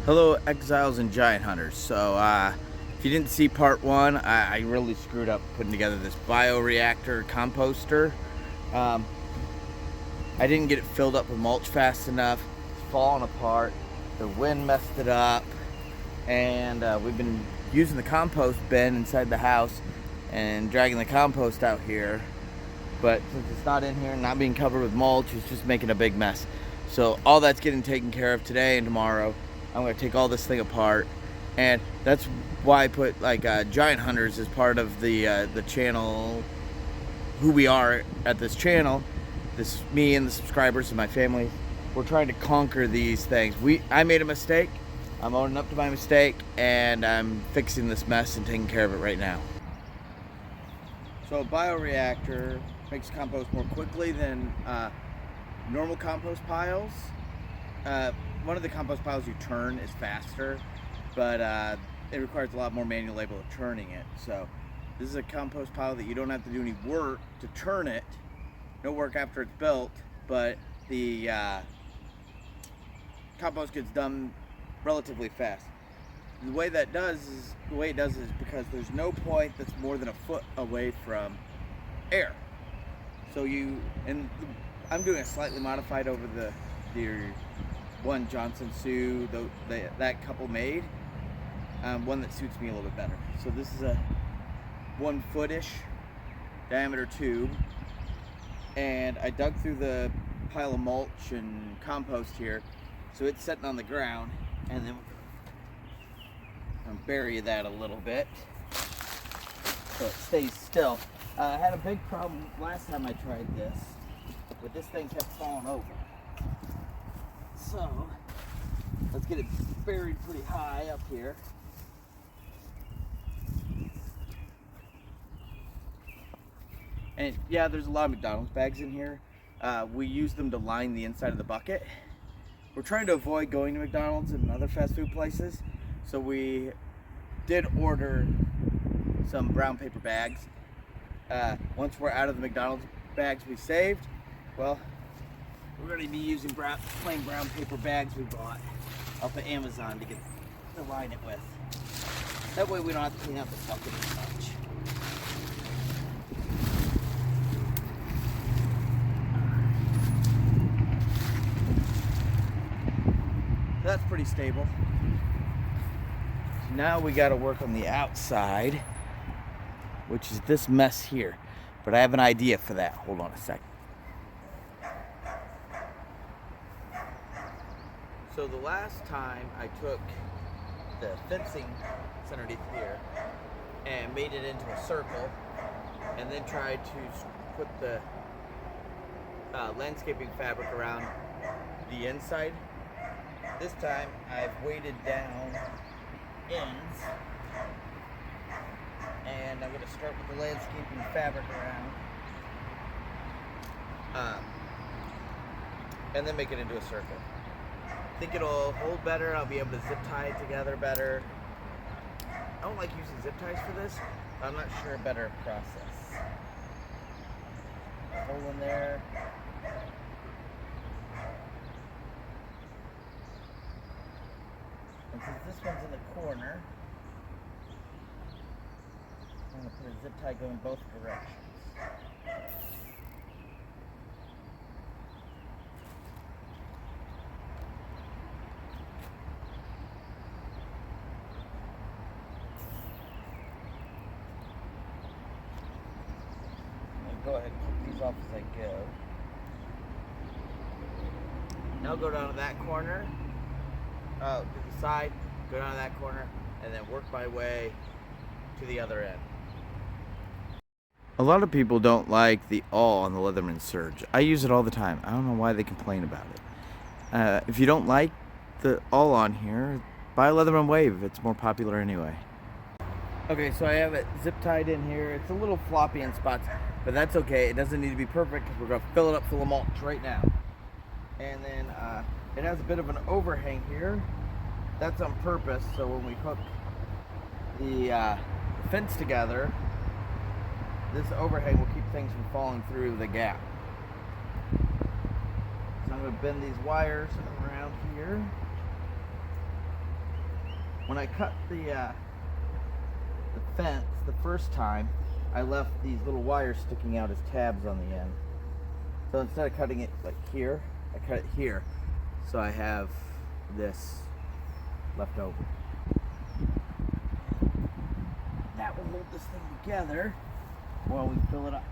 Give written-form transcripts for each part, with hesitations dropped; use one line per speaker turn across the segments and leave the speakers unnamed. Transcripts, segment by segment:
Hello, exiles and giant hunters. So, if you didn't see part one, I really screwed up putting together this bioreactor composter. Um, I didn't get it filled up with mulch fast enough. It's falling apart. The wind messed it up, and we've been using the compost bin inside the house and dragging the compost out here. But since it's not in here and not being covered with mulch, it's just making a big mess. So all that's getting taken care of today and tomorrow. I'm gonna take all this thing apart, and that's why I put like giant hunters as part of the channel. Who we are at this channel, me and the subscribers and my family, we're trying to conquer these things. I made a mistake. I'm owning up to my mistake, and I'm fixing this mess and taking care of it right now. So a bioreactor makes compost more quickly than normal compost piles. One of the compost piles you turn is faster, but it requires a lot more manual labor of turning it. So this is a compost pile that you don't have to do any work to turn it. No work after it's built, but the compost gets done relatively fast. The way it does is because there's no point that's more than a foot away from air. So I'm doing a slightly modified over the one Johnson Sue that couple made, one that suits me a little bit better. So this is a 1 foot-ish diameter tube, and I dug through the pile of mulch and compost here, so it's sitting on the ground, and then we're gonna bury that a little bit so it stays still. I had a big problem last time I tried this, but this thing kept falling over. So let's get it buried pretty high up here. And yeah, there's a lot of McDonald's bags in here. We use them to line the inside of the bucket. We're trying to avoid going to McDonald's and other fast food places, so we did order some brown paper bags. Once we're out of the McDonald's bags we saved, well, we're going to be using plain brown paper bags we bought off of Amazon to line it with. That way we don't have to clean out the bucket as much. That's pretty stable. So now we got to work on the outside, which is this mess here. But I have an idea for that. Hold on a second. So the last time I took the fencing that's underneath here and made it into a circle, and then tried to put the landscaping fabric around the inside. This time I've weighted down ends, and I'm going to start with the landscaping fabric around, and then make it into a circle. I think it'll hold better. I'll be able to zip tie it together better. I don't like using zip ties for this, but I'm not sure a better process. Hole in there. And since this one's in the corner, I'm going to put a zip tie going both directions. Go ahead and keep these off as I go. Now go down to that corner, to the side, go down to that corner, and then work my way to the other end. A lot of people don't like the awl on the Leatherman Surge. I use it all the time. I don't know why they complain about it. If you don't like the awl on here, buy a Leatherman Wave. It's more popular anyway. Okay, so I have it zip tied in here. It's a little floppy in spots, but that's okay. It doesn't need to be perfect because we're going to fill it up full of mulch right now. And then it has a bit of an overhang here. That's on purpose, so when we hook the fence together, this overhang will keep things from falling through the gap. So I'm going to bend these wires around here. when I cut the fence the first time, I left these little wires sticking out as tabs on the end. So instead of cutting it like here, I cut it here. So I have this left over. That will hold this thing together while we fill it up.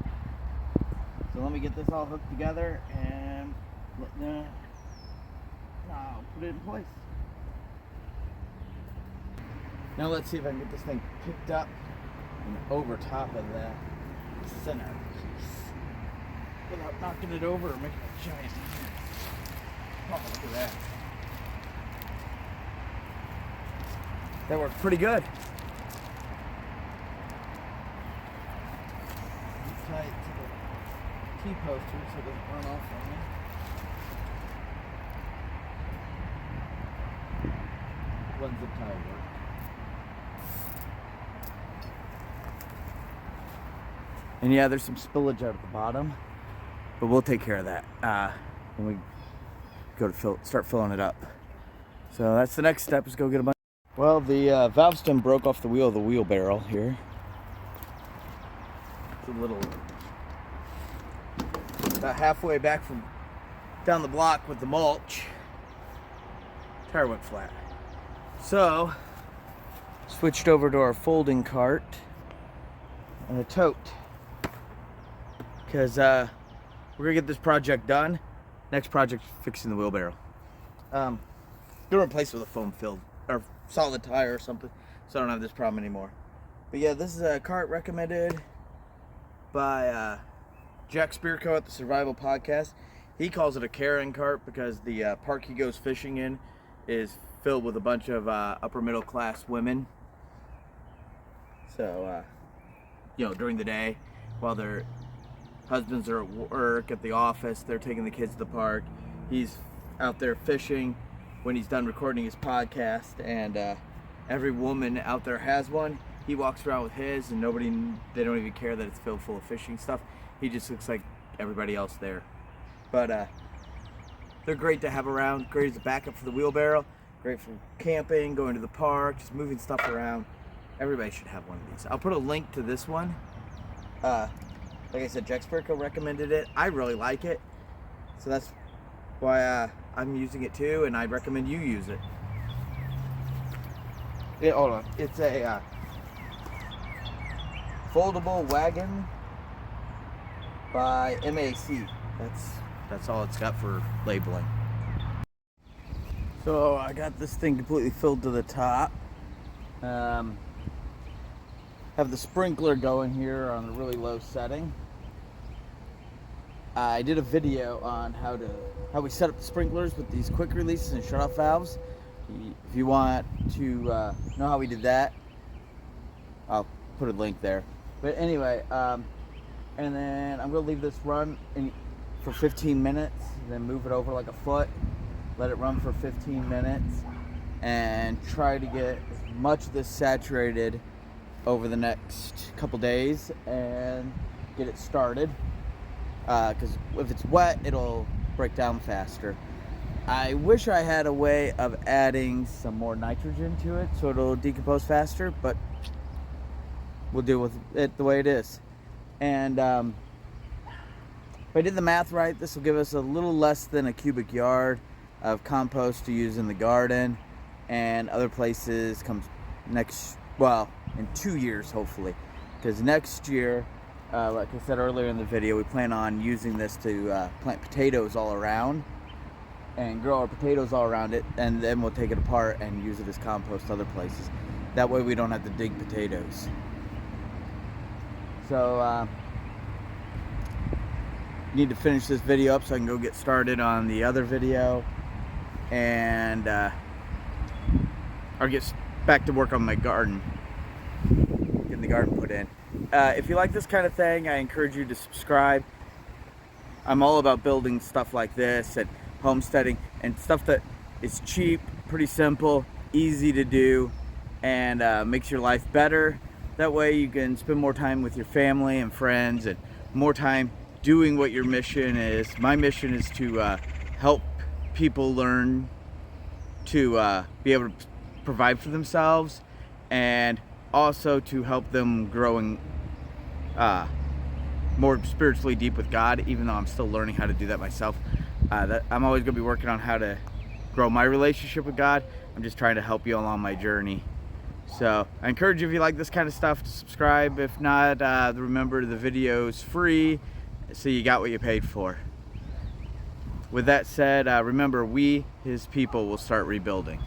So let me get this all hooked together and I'll put it in place. Now let's see if I can get this thing picked up and over top of the center piece without knocking it over or making a giant mess. Oh, look at that. That worked pretty good. Tie it to the T-post here so it doesn't run off on me. One zip tie will work. And yeah, there's some spillage out at the bottom, but we'll take care of that when we go to start filling it up. So that's the next step, is go get a bunch. Well, the valve stem broke off the wheel of the wheelbarrow here. It's a little, about halfway back from down the block with the mulch. Tire went flat. So, switched over to our folding cart and a tote. Because we're gonna get this project done. Next project, fixing the wheelbarrow. Gonna replace it with a foam filled or solid tire or something, so I don't have this problem anymore. But yeah, this is a cart recommended by Jack Spirko at the Survival Podcast. He calls it a carrying cart because the park he goes fishing in is filled with a bunch of upper middle class women. So you know, during the day while their husbands are at work, at the office, they're taking the kids to the park, he's out there fishing when he's done recording his podcast, and every woman out there has one. He walks around with his, and they don't even care that it's filled full of fishing stuff. He just looks like everybody else there. But they're great to have around, great as a backup for the wheelbarrow, great for camping, going to the park, just moving stuff around. Everybody should have one of these. I'll put a link to this one. Like I said, Jack Spirko recommended it. I really like it, so that's why I'm using it too, and I'd recommend you use it. Yeah, hold on. It's a foldable wagon by MAC. That's all it's got for labeling. So I got this thing completely filled to the top. Have the sprinkler going here on a really low setting. I did a video on how we set up the sprinklers with these quick releases and shutoff valves. If you want to know how we did that, I'll put a link there. But anyway, and then I'm gonna leave this run for 15 minutes, then move it over like a foot, let it run for 15 minutes, and try to get as much of this saturated over the next couple days and get it started, because if it's wet it'll break down faster. I wish I had a way of adding some more nitrogen to it so it'll decompose faster, but we'll deal with it the way it is. And if I did the math right, this will give us a little less than a cubic yard of compost to use in the garden and other places comes in 2 years hopefully, because next year, like I said earlier in the video, we plan on using this to plant potatoes all around and grow our potatoes all around it, and then we'll take it apart and use it as compost other places. That way we don't have to dig potatoes. So need to finish this video up so I can go get started on the other video, and I'll get back to work on my garden, getting the garden put in. If you like this kind of thing, I encourage you to subscribe. I'm all about building stuff like this and homesteading and stuff that is cheap, pretty simple, easy to do, and makes your life better. That way you can spend more time with your family and friends and more time doing what your mission is. My mission is to help people learn to be able to provide for themselves, and also to help them growing more spiritually deep with God, even though I'm still learning how to do that myself. I'm always going to be working on how to grow my relationship with God. I'm just trying to help you along my journey. So I encourage you, if you like this kind of stuff, to subscribe. If not, remember the video's free, so you got what you paid for. With that said, remember, we, his people, will start rebuilding.